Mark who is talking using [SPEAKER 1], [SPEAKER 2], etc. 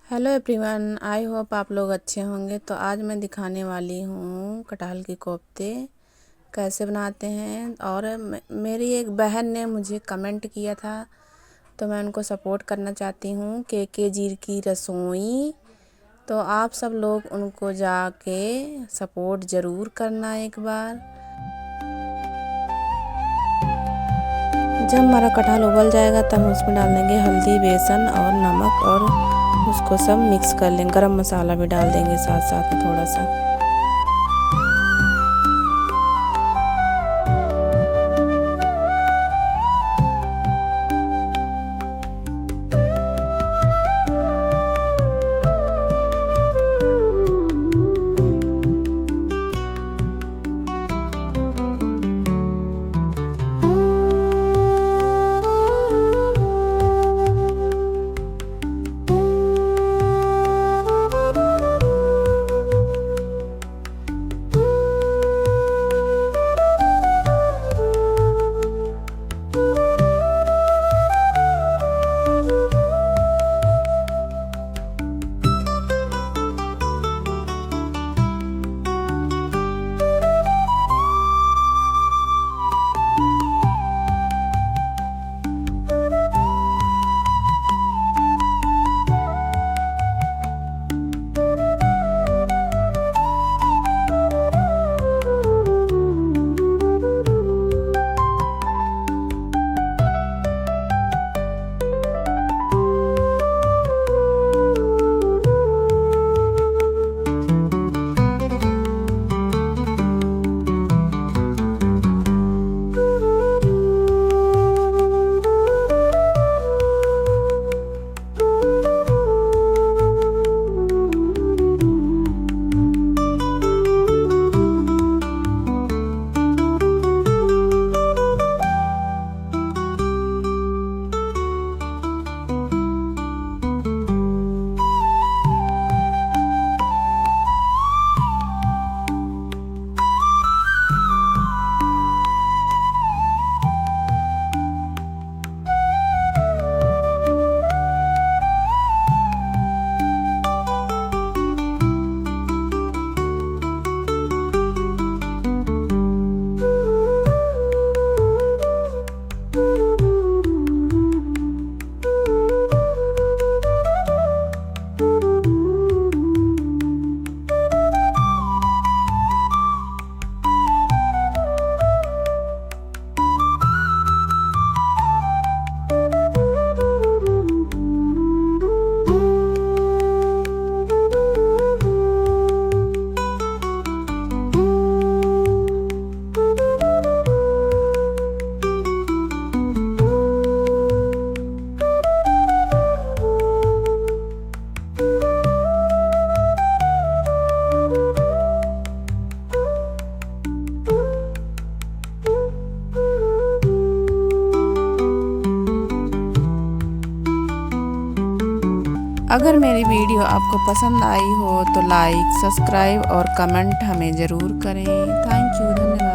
[SPEAKER 1] Hello everyone, I hope आप लोग अच्छे होंगे। तो आज मैं दिखाने वाली हूँ कटहल के कोफ्ते कैसे बनाते हैं। और मेरी एक बहन ने मुझे कमेंट किया था, तो मैं उनको सपोर्ट करना चाहती हूँ के जी की रसोई। तो आप सब लोग उनको जाके सपोर्ट ज़रूर करना एक बार। जब हमारा कटहल उबल जाएगा तब हम उसमें डाल देंगे हल्दी, बेसन और नमक, और उसको सब मिक्स कर लेंगे। गरम मसाला भी डाल देंगे साथ साथ में थोड़ा सा। अगर मेरी वीडियो आपको पसंद आई हो तो लाइक, सब्सक्राइब और कमेंट हमें ज़रूर करें। थैंक यू, धन्यवाद।